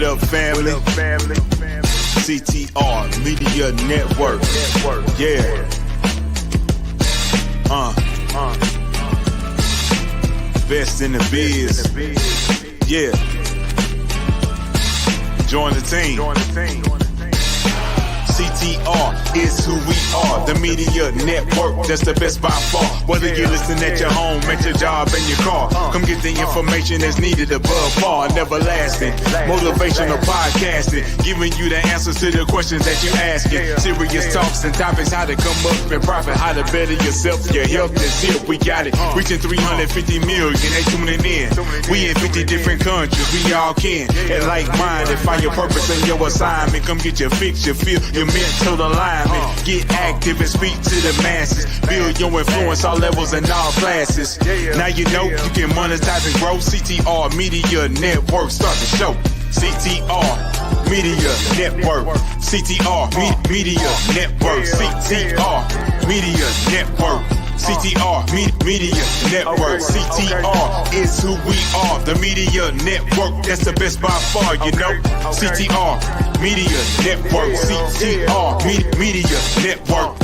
What up, family? CTR Media Network. Yeah. Best in the biz. Yeah. Join the team. CTR is who we are, the media network, that's the best by far. Whether you listen at your home, at your job, in your car, come get the information that's needed above par. Never lasting, motivational podcasting, giving you the answers to the questions that you're asking. Serious talks and topics, how to come up and profit, how to better yourself, your health is here, we got it. Reaching 350 million, they tuning in. We in 50 different countries, we all can. And like-minded, find your purpose and your assignment. Come get your fix, your feel, your mental alignment. Get active and speak to the masses. Build your influence all levels and all classes. Now you know you can monetize and grow. CTR Media Network, start the show. CTR Media Network. CTR Media Network. CTR Media Network. CTR Media Network. CTR is who we are, the media network, that's the best by far, you know. CTR Media Network. CTR Media Network.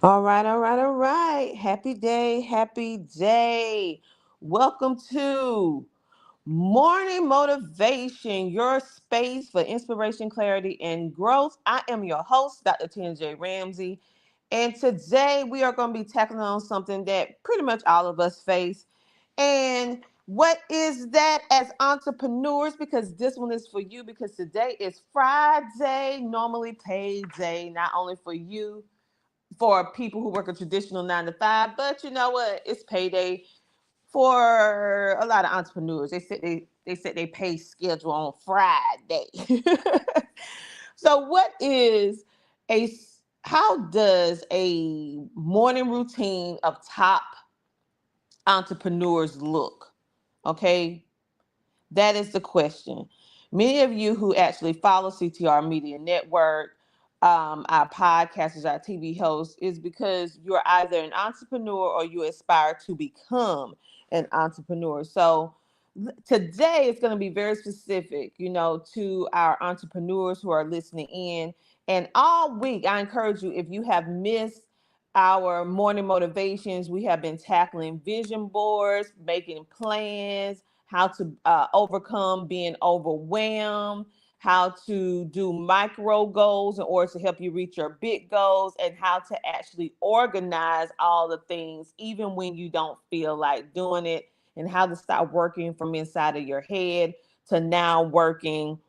All right. Happy day. Welcome to Morning Motivation, your space for inspiration, clarity, and growth. I am your host, Dr. TNJ Ramsey. And today we are going to be tackling on something that pretty much all of us face. And what is that as entrepreneurs? Because this one is for you, because today is Friday, normally payday, not only for you, for people who work a traditional 9 to 5, but you know what? It's payday for a lot of entrepreneurs. They set they pay schedule on Friday. So how does a morning routine of top entrepreneurs look? Okay, that is the question. Many of you who actually follow CTR Media Network, our podcasters, our TV hosts, is because you're either an entrepreneur or you aspire to become an entrepreneur. So today it's going to be very specific, to our entrepreneurs who are listening in. And all week, I encourage you, if you have missed our morning motivations, we have been tackling vision boards, making plans, how to overcome being overwhelmed, how to do micro goals in order to help you reach your big goals, and how to actually organize all the things, even when you don't feel like doing it, and how to start working from inside of your head to now working,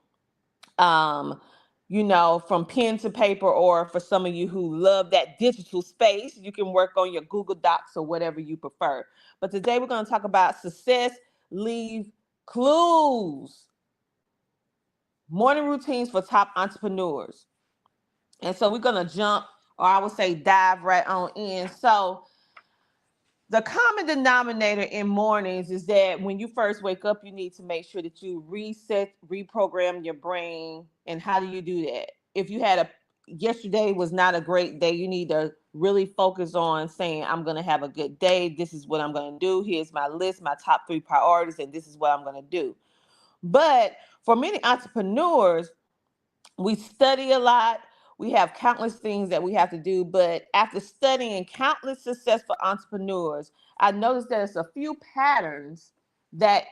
from pen to paper, or for some of you who love that digital space, you can work on your Google Docs or whatever you prefer. But today we're going to talk about success leave clues, morning routines for top entrepreneurs. And so we're going to jump, or I would say dive right on in. So the common denominator in mornings is that when you first wake up, you need to make sure that you reprogram your brain. And how do you do that? If you had yesterday was not a great day, you need to really focus on saying, I'm going to have a good day. This is what I'm going to do. Here's my list, my top 3 priorities, and this is what I'm going to do. But for many entrepreneurs, we study a lot. We have countless things that we have to do. But after studying countless successful entrepreneurs, I noticed there's a few patterns that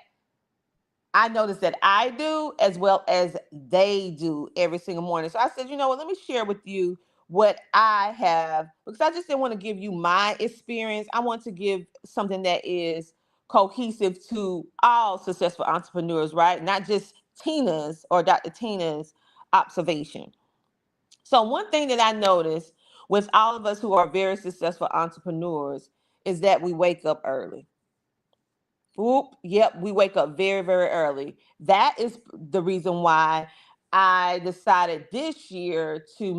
I noticed that I do as well as they do every single morning. So I said, let me share with you what I have, because I just didn't want to give you my experience. I want to give something that is cohesive to all successful entrepreneurs, right? Not just Tina's or Dr. Tina's observation. So one thing that I noticed with all of us who are very successful entrepreneurs is that we wake up early. Oop, yep, we wake up very, very early. That is the reason why I decided this year to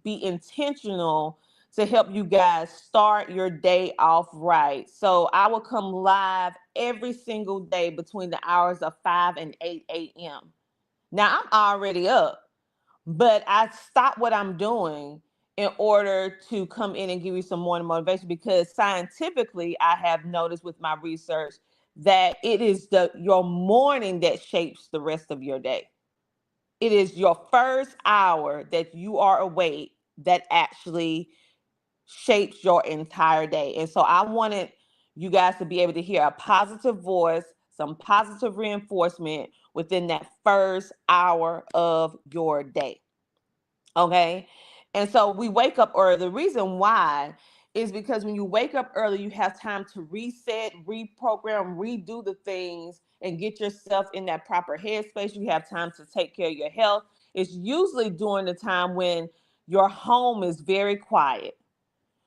be intentional to help you guys start your day off right. So I will come live every single day between the hours of 5 and 8 a.m. Now I'm already up, but I stop what I'm doing in order to come in and give you some morning motivation, because scientifically I have noticed with my research that it is your morning that shapes the rest of your day. It is your first hour that you are awake that actually shapes your entire day. And so I wanted you guys to be able to hear a positive voice, some positive reinforcement within that first hour of your day. Okay. And so we wake up early. The reason why is because when you wake up early, you have time to reset, reprogram, redo the things, and get yourself in that proper headspace. You have time to take care of your health. It's usually during the time when your home is very quiet,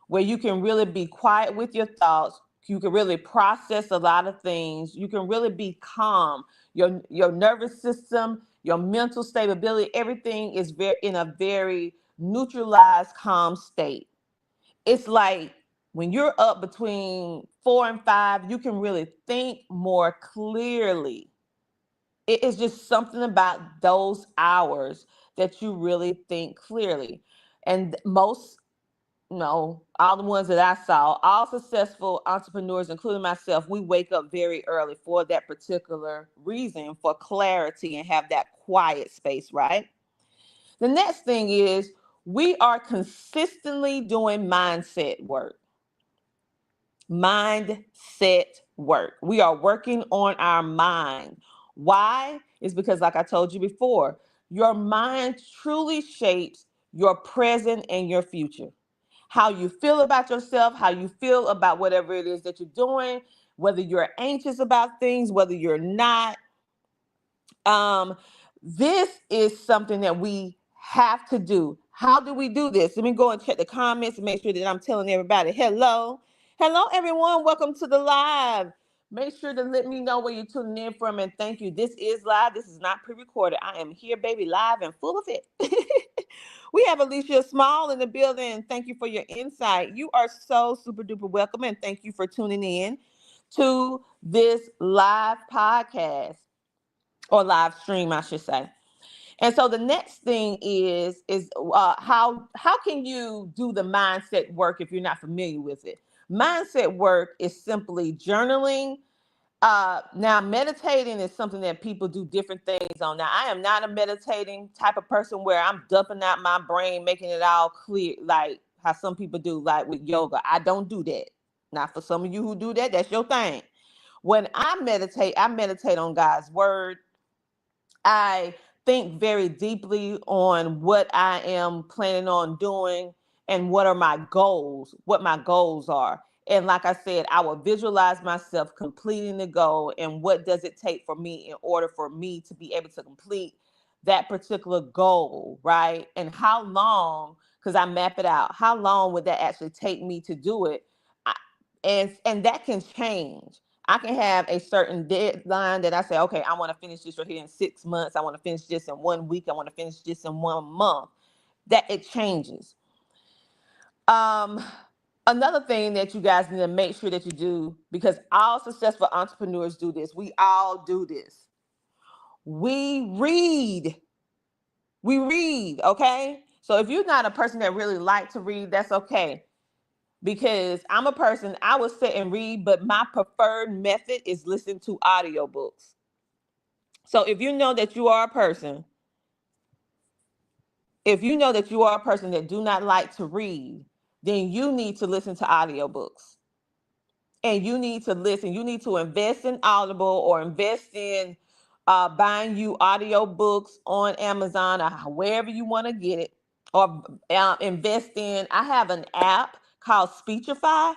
where you can really be quiet with your thoughts. You can really process a lot of things. You can really be calm. Your nervous system, your mental stability, everything is in a very neutralized, calm state. It's like when you're up between 4 and 5, you can really think more clearly. It is just something about those hours that you really think clearly. And most, no, all the ones that I saw, all successful entrepreneurs, including myself, we wake up very early for that particular reason, for clarity and have that quiet space, right? The next thing is we are consistently doing mindset work. Mindset work. We are working on our mind. Why? It's because, like I told you before, your mind truly shapes your present and your future. How you feel about yourself, how you feel about whatever it is that you're doing, whether you're anxious about things, whether you're not. Um, this is something that we have to do. How do we do this? Let me go and check the comments and make sure that I'm telling everybody, hello. Hello, everyone. Welcome to the live. Make sure to let me know where you're tuning in from, and thank you. This is live. This is not pre-recorded. I am here, baby, live and full of it. We have Alicia Small in the building. Thank you for your insight. You are so super duper welcome, and thank you for tuning in to this live podcast, or live stream, I should say. And so the next thing is how can you do the mindset work if you're not familiar with it? Mindset work is simply journaling. Now, meditating is something that people do different things on. Now, I am not a meditating type of person where I'm dumping out my brain, making it all clear, like how some people do, like with yoga. I don't do that. Now, for some of you who do that, that's your thing. When I meditate on God's word. I think very deeply on what I am planning on doing and what my goals are. And like I said, I will visualize myself completing the goal and what does it take for me in order for me to be able to complete that particular goal, right? And how long, because I map it out, how long would that actually take me to do it? I, and that can change. I can have a certain deadline that I say, okay, I want to finish this right here in 6 months. I want to finish this in 1 week. I want to finish this in 1 month. That it changes. Another thing that you guys need to make sure that you do, because all successful entrepreneurs do this. We all do this. We read. Okay? So if you're not a person that really likes to read, that's okay. Because I'm a person, I will sit and read, but my preferred method is listen to audiobooks. So if you know that you are a person that do not like to read, then you need to listen to audiobooks. And you need to listen. You need to invest in Audible or invest in buying you audiobooks on Amazon or wherever you want to get it. Or invest in, I have an app called Speechify.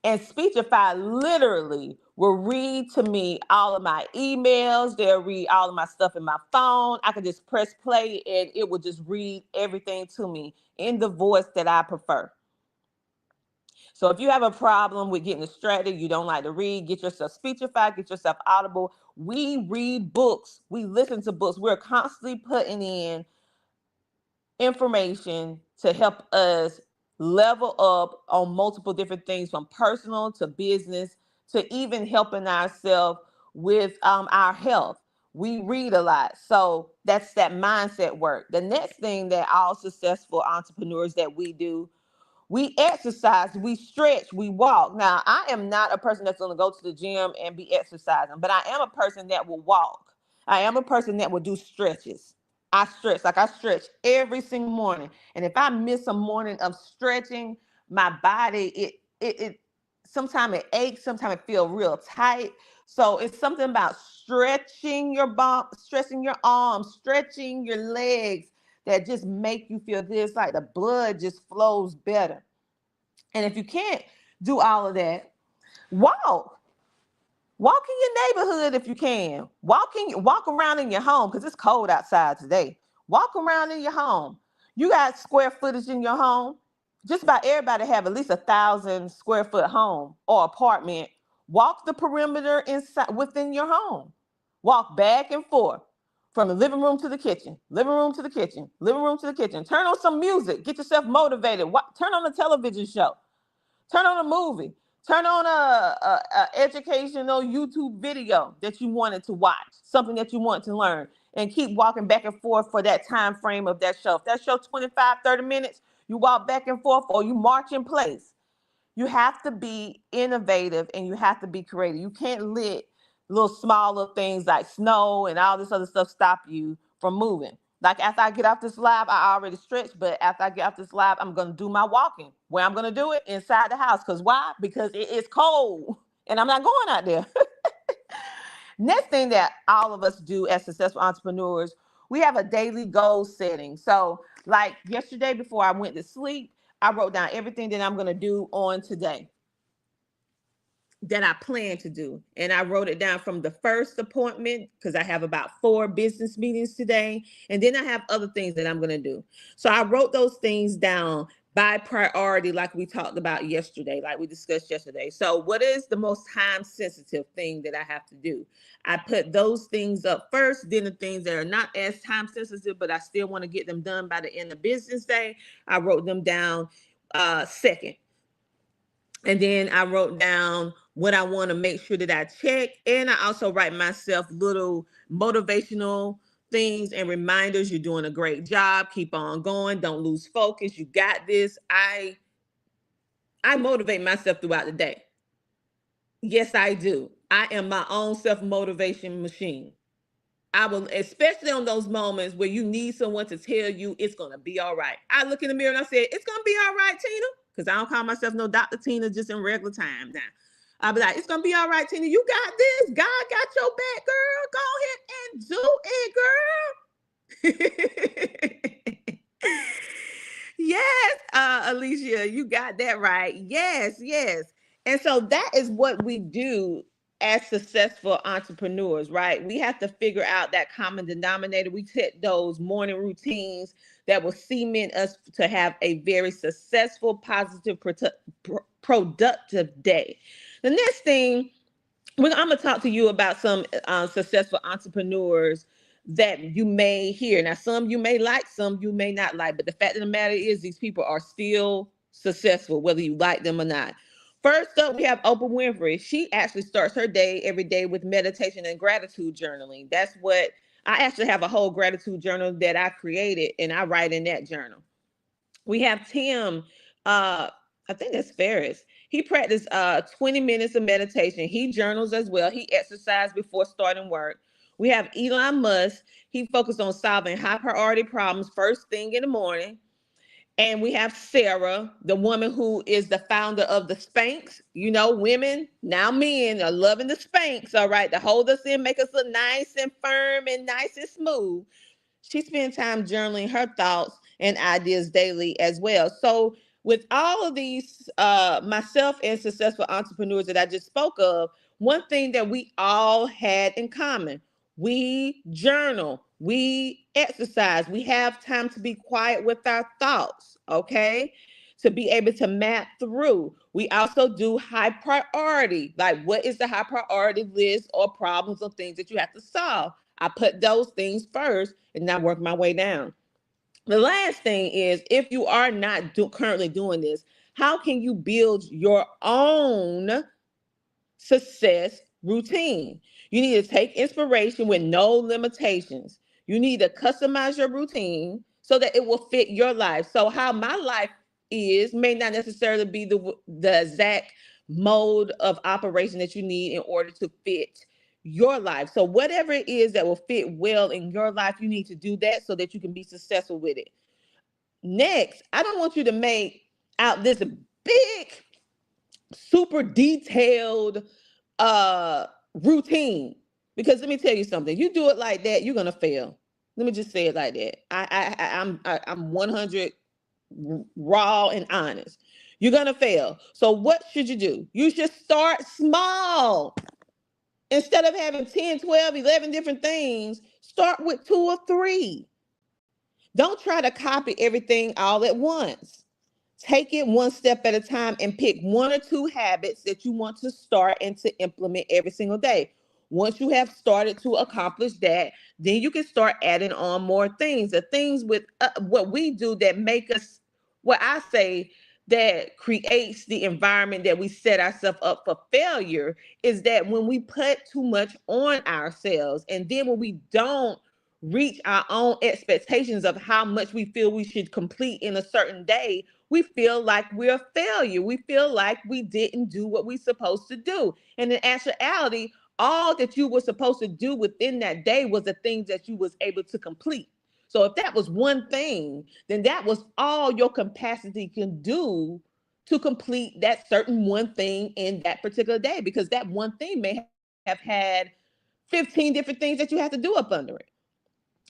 And Speechify literally will read to me all of my emails. They'll read all of my stuff in my phone. I can just press play and it will just read everything to me in the voice that I prefer. So if you have a problem with getting distracted, you don't like to read, get yourself Speechify, get yourself Audible. We read books. We listen to books. We're constantly putting in information to help us level up on multiple different things, from personal to business to even helping ourselves with our health. We read a lot. So that's that mindset work. The next thing that all successful entrepreneurs that we do, we exercise, we stretch, we walk. Now, I am not a person that's going to go to the gym and be exercising, but I am a person that will walk. I am a person that will do stretches. I stretch, like I stretch every single morning. And if I miss a morning of stretching, my body, it sometimes it aches, sometimes it feels real tight. So it's something about stretching your bump, stretching your arms, stretching your legs, that just make you feel this, like the blood just flows better. And if you can't do all of that, walk. Walk in your neighborhood if you can. Walk around in your home, because it's cold outside today. Walk around in your home. You got square footage in your home. Just about everybody have at least 1,000 square foot home or apartment. Walk the perimeter inside within your home. Walk back and forth from the living room to the kitchen, living room to the kitchen, living room to the kitchen. Turn on some music. Get yourself motivated. Turn on a television show. Turn on a movie. Turn on a educational YouTube video that you wanted to watch, something that you want to learn, and keep walking back and forth for that time frame of that show. If that show 25, 30 minutes, you walk back and forth or you march in place. You have to be innovative and you have to be creative. You can't let little smaller things like snow and all this other stuff stop you from moving. Like after I get off this live, I already stretched, but after I get off this live, I'm going to do my walking. Where I'm going to do it? Inside the house. Because why? Because it is cold and I'm not going out there. Next thing that all of us do as successful entrepreneurs, we have a daily goal setting. So like yesterday before I went to sleep, I wrote down everything that I'm going to do on today that I plan to do. And I wrote it down from the first appointment, because I have about 4 business meetings today. And then I have other things that I'm going to do. So I wrote those things down by priority, like we talked about yesterday, like we discussed yesterday. So what is the most time sensitive thing that I have to do? I put those things up first, then the things that are not as time sensitive, but I still want to get them done by the end of business day, I wrote them down second. And then I wrote down what I want to make sure that I check. And I also write myself little motivational things and reminders. You're doing a great job. Keep on going. Don't lose focus. You got this. I motivate myself throughout the day. Yes, I do. I am my own self-motivation machine. I will, especially on those moments where you need someone to tell you it's going to be all right. I look in the mirror and I say, it's going to be all right, Tina. Because I don't call myself no Dr. Tina just in regular time now. I'll be like, it's going to be all right, Tina. You got this. God got your back, girl. Go ahead and do it, girl. Yes, Alicia, you got that right. Yes, yes. And so that is what we do as successful entrepreneurs, right? We have to figure out that common denominator. We set those morning routines that will cement us to have a very successful, positive, productive day. The next thing, I'm going to talk to you about some successful entrepreneurs that you may hear. Now, some you may like, some you may not like, but the fact of the matter is these people are still successful, whether you like them or not. First up, we have Oprah Winfrey. She actually starts her day every day with meditation and gratitude journaling. That's what I actually have, a whole gratitude journal that I created, and I write in that journal. We have Tim, I think that's Ferriss. He practiced 20 minutes of meditation. He journals as well. He exercised before starting work. We have Elon Musk. He focused on solving high priority problems first thing in the morning. And we have Sarah, the woman who is the founder of the Spanx. You know, women, now men are loving the Spanx, all right, to hold us in, make us look nice and firm and nice and smooth. She spends time journaling her thoughts and ideas daily as well. So with all of these, myself and successful entrepreneurs that I just spoke of, one thing that we all had in common: we journal, we exercise, we have time to be quiet with our thoughts, okay? To be able to map through. We also do high priority. Like, what is the high priority list or problems or things that you have to solve? I put those things first and now work my way down. The last thing is, if you are not currently doing this, how can you build your own success routine? You need to take inspiration with no limitations. You need to customize your routine so that it will fit your life. So how my life is may not necessarily be the exact mode of operation that you need in order to fit your life. So whatever it is that will fit well in your life, you need to do that so that you can be successful with it. Next, I don't want you to make out this big, super detailed routine, because let me tell you something: you do it like that, you're gonna fail. Let me just say it like that. I'm 100 raw and honest. You're gonna fail. So what should you do? You should start small. Instead of having 10, 12, 11 different things, start with 2 or 3. Don't try to copy everything all at once. Take it one step at a time and pick 1 or 2 habits that you want to start and to implement every single day. Once you have started to accomplish that, then you can start adding on more things. The things with what we do that make us, what I say, that creates the environment that we set ourselves up for failure, is that when we put too much on ourselves, and then when we don't reach our own expectations of how much we feel we should complete in a certain day, we feel like we're a failure. We feel like we didn't do what we're supposed to do. And in actuality, all that you were supposed to do within that day was the things that you was able to complete. So if that was one thing, then that was all your capacity can do to complete that certain one thing in that particular day, because that one thing may have had 15 different things that you have to do up under it.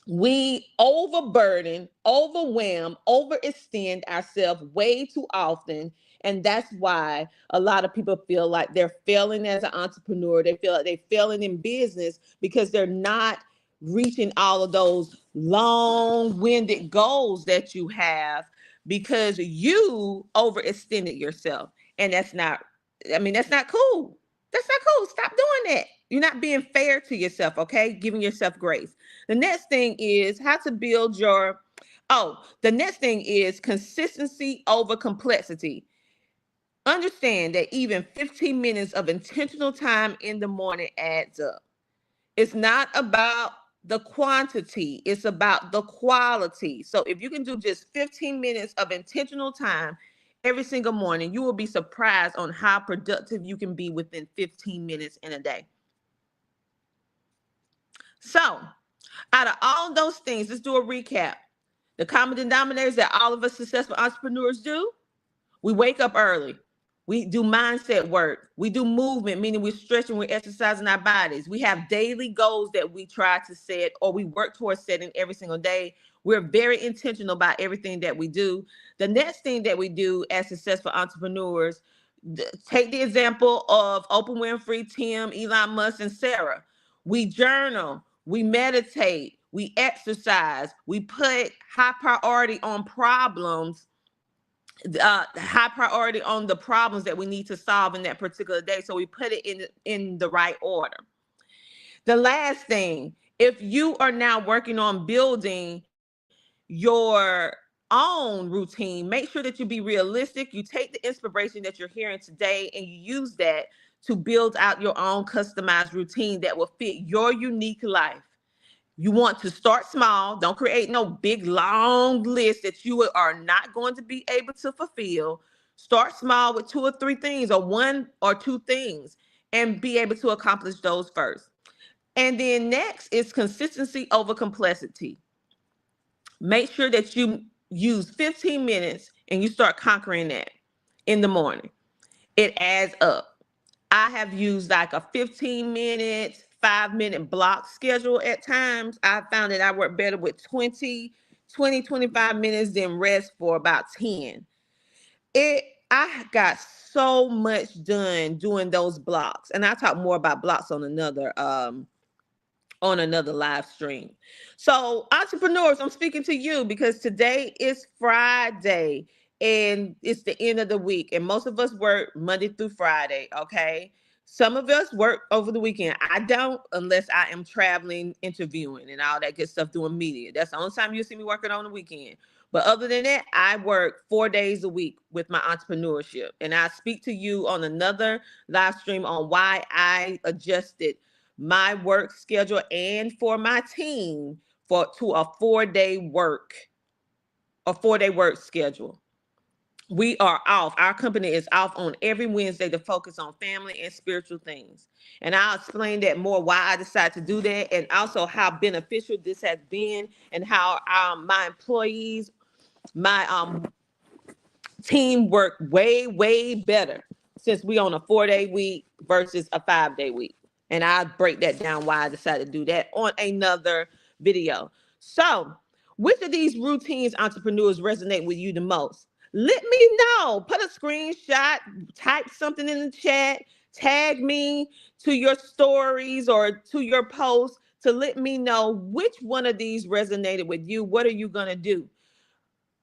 We overburden, overwhelm, overextend ourselves way too often. And that's why a lot of people feel like they're failing as an entrepreneur. They feel like they're failing in business because they're not reaching all of those long-winded goals that you have, because you overextended yourself. And that's not, that's not cool. That's not cool. Stop doing that. You're not being fair to yourself, okay? Giving yourself grace. The next thing is how to build your, the next thing is consistency over complexity. Understand that even 15 minutes of intentional time in the morning adds up. It's not about the quantity, it's about the quality. So if you can do just 15 minutes of intentional time every single morning, you will be surprised on how productive you can be within 15 minutes in a day. So, out of all those things, let's do a recap. The common denominators that all of us successful entrepreneurs do: we wake up early. We do mindset work. We do movement, meaning we're stretching, we're exercising our bodies. We have daily goals that we try to set or we work towards setting every single day. We're very intentional about everything that we do. The next thing that we do as successful entrepreneurs, take the example of Oprah Winfrey, Tim, Elon Musk, and Sarah. We journal, we meditate, we exercise, we put high priority on problems, high priority on the problems that we need to solve in that particular day. So we put it in the right order. The last thing, if you are now working on building your own routine, make sure that you be realistic. You take the inspiration that you're hearing today and you use that to build out your own customized routine that will fit your unique life. You want to start small. Don't create no big, long list that you are not going to be able to fulfill. Start small with 2 or 3 things, or 1 or 2 things, and be able to accomplish those first. And then next is consistency over complexity. Make sure that you use 15 minutes and you start conquering that in the morning. It adds up. I have used like a 15 minutes, 5-minute block schedule at times. I found that I work better with 25 minutes than rest for about 10. I got so much done doing those blocks, and I'll talk more about blocks on another live stream. So, entrepreneurs, I'm speaking to you because today is Friday and it's the end of the week. And most of us work Monday through Friday, okay? Some of us work over the weekend. I don't, unless I am traveling, interviewing, and all that good stuff doing media. That's the only time you'll see me working on the weekend. But other than that, I work 4 days a week with my entrepreneurship. And I speak to you on another live stream on why I adjusted my work schedule and for my team to a 4-day work schedule. We are off. Our company is off on every Wednesday to focus on family and spiritual things. And I'll explain that more, why I decided to do that, and also how beneficial this has been, and how my employees, my team work way better since we on a 4-day week versus a 5-day week. And I'll break that down why I decided to do that on another video. So, which of these routines, entrepreneurs, resonate with you the most? Let me know. Put a screenshot, type something in the chat, tag me to your stories or to your posts to let me know which one of these resonated with you. What are you going to do?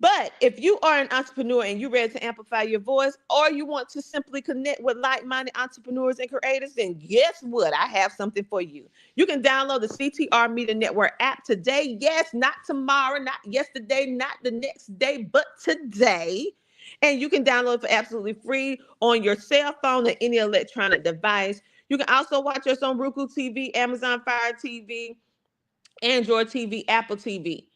But if you are an entrepreneur and you're ready to amplify your voice, or you want to simply connect with like-minded entrepreneurs and creators, then guess what? I have something for you. You can download the CTR Media Network app today. Yes, not tomorrow, not yesterday, not the next day, but today. And you can download it for absolutely free on your cell phone or any electronic device. You can also watch us on Roku TV, Amazon Fire TV, Android TV, Apple TV.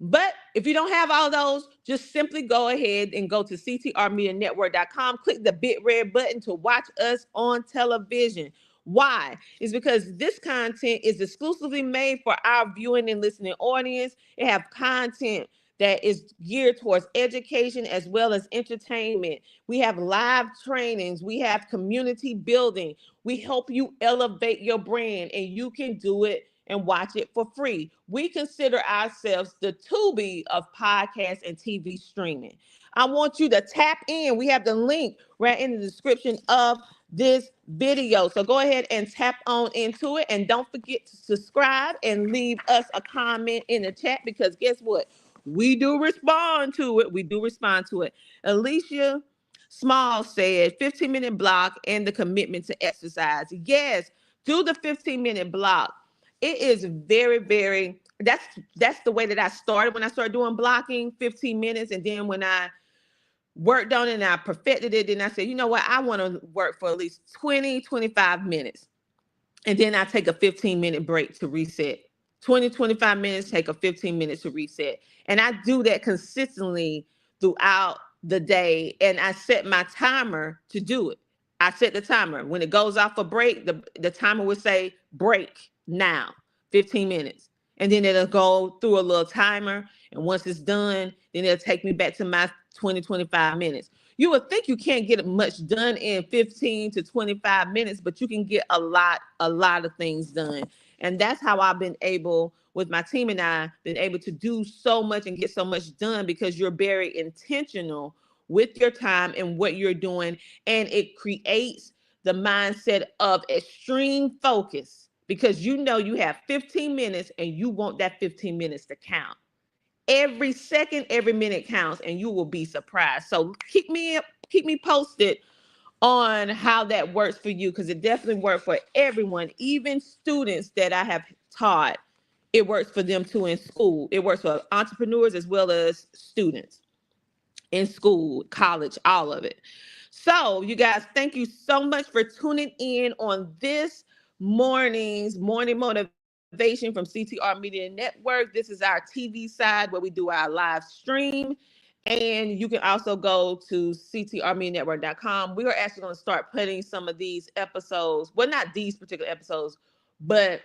But if you don't have all those, just simply go ahead and go to ctrmedianetwork.com, click the big red button to watch us on television. Why? It's because this content is exclusively made for our viewing and listening audience. It have content that is geared towards education as well as entertainment. We have live trainings. We have community building. We help you elevate your brand, and you can do it and watch it for free. We consider ourselves the Tubi of podcast and TV streaming. I want you to tap in. We have the link right in the description of this video. So go ahead and tap on into it. And don't forget to subscribe and leave us a comment in the chat, because guess what? We do respond to it. We do respond to it. Alicia Small said 15-minute block and the commitment to exercise. Yes, do the 15-minute block. It is very, that's the way that I started when I started doing blocking, 15 minutes. And then when I worked on it and I perfected it, then I said, you know what? I want to work for at least 20, 25 minutes. And then I take a 15-minute break to reset. 20, 25 minutes, take a 15 minutes to reset. And I do that consistently throughout the day. And I set my timer to do it. I set the timer. When it goes off a break, the timer would say break now, 15 minutes. And then it'll go through a little timer. And once it's done, then it'll take me back to my 20, 25 minutes. You would think you can't get much done in 15 to 25 minutes, but you can get a lot of things done. And that's how I've been able, with my team and I, been able to do so much and get so much done, because you're very intentional with your time and what you're doing. And it creates the mindset of extreme focus, because you know you have 15 minutes and you want that 15 minutes to count. Every second, every minute counts, and you will be surprised. So keep me posted on how that works for you, because it definitely worked for everyone, even students that I have taught. It works for them too in school. It works for entrepreneurs as well as students in school, college, all of it. So you guys, thank you so much for tuning in on this morning's morning motivation from CTR Media Network. This is our TV side where we do our live stream. And you can also go to ctrmedianetwork.com. We are actually going to start putting some of these episodes, well, not these particular episodes, but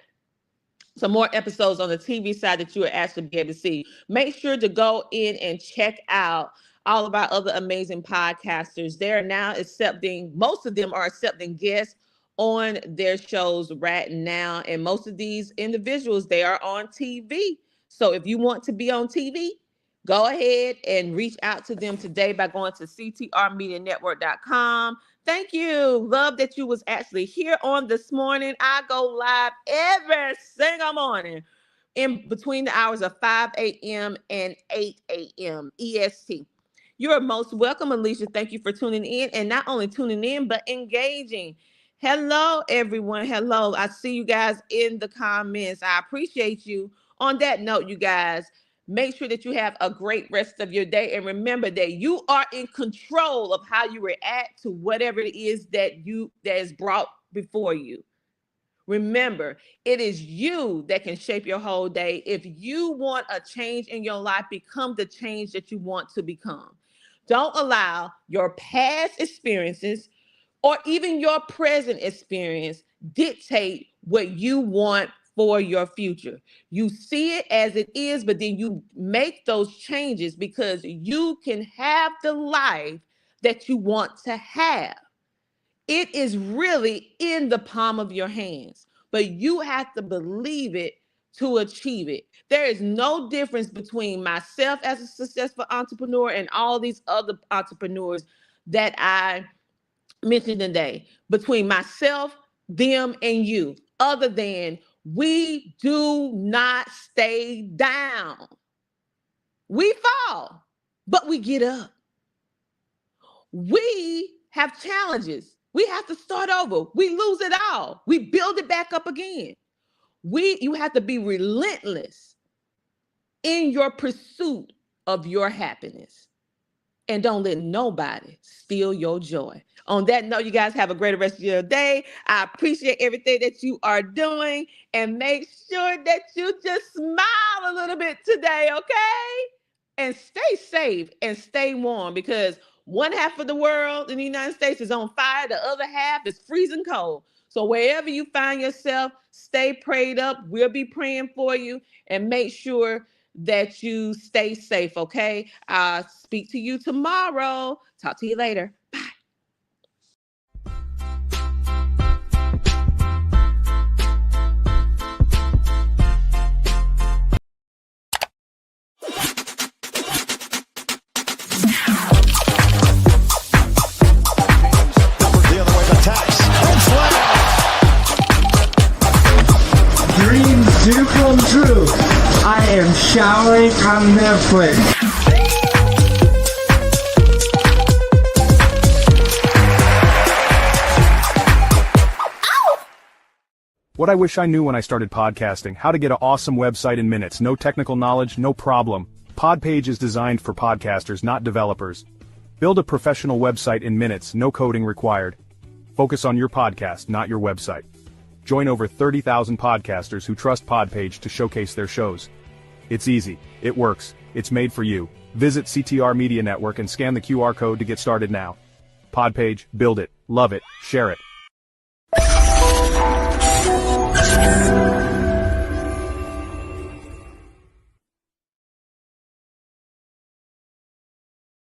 some more episodes on the TV side that you will actually be able to see. Make sure to go in and check out all of our other amazing podcasters. They're now accepting, most of them are accepting guests on their shows right now. And most of these individuals, they are on TV. So if you want to be on TV, Go ahead and reach out to them today by going to ctrmedianetwork.com. Thank you. Love that you was actually here on this morning. I go live every single morning in between the hours of 5 a.m. and 8 a.m. EST. You're most welcome, Alicia. Thank you for tuning in, and not only tuning in, but engaging. Hello, everyone. Hello. I see you guys in the comments. I appreciate you. On that note, you guys, make sure that you have a great rest of your day. And remember that you are in control of how you react to whatever it is that is brought before you. Remember, it is you that can shape your whole day. If you want a change in your life, become the change that you want to become. Don't allow your past experiences or even your present experience dictate what you want for your future. You see it as it is, but then you make those changes because you can have the life that you want to have. It is really in the palm of your hands, but you have to believe it to achieve it. There is no difference between myself as a successful entrepreneur and all these other entrepreneurs that I mentioned today, between myself, them, and you, other than we do not stay down. We fall, but we get up. We have challenges. We have to start over. We lose it all. We build it back up again. You have to be relentless in your pursuit of your happiness. And don't let nobody steal your joy. On that note, you guys have a great rest of your day. I appreciate everything that you are doing. And make sure that you just smile a little bit today, okay? And stay safe and stay warm, because one half of the world in the United States is on fire. The other half is freezing cold. So wherever you find yourself, stay prayed up. We'll be praying for you, and make sure that you stay safe, okay? I'll speak to you tomorrow. Talk to you later. Bye. Dreams do come true. I am showering on Netflix. What I wish I knew when I started podcasting: how to get an awesome website in minutes. No technical knowledge, no problem. Podpage is designed for podcasters, not developers. Build a professional website in minutes, no coding required. Focus on your podcast, not your website. Join over 30,000 podcasters who trust Podpage to showcase their shows. It's easy, it works, it's made for you. Visit CTR Media Network and scan the QR code to get started now. Podpage, build it, love it, share it.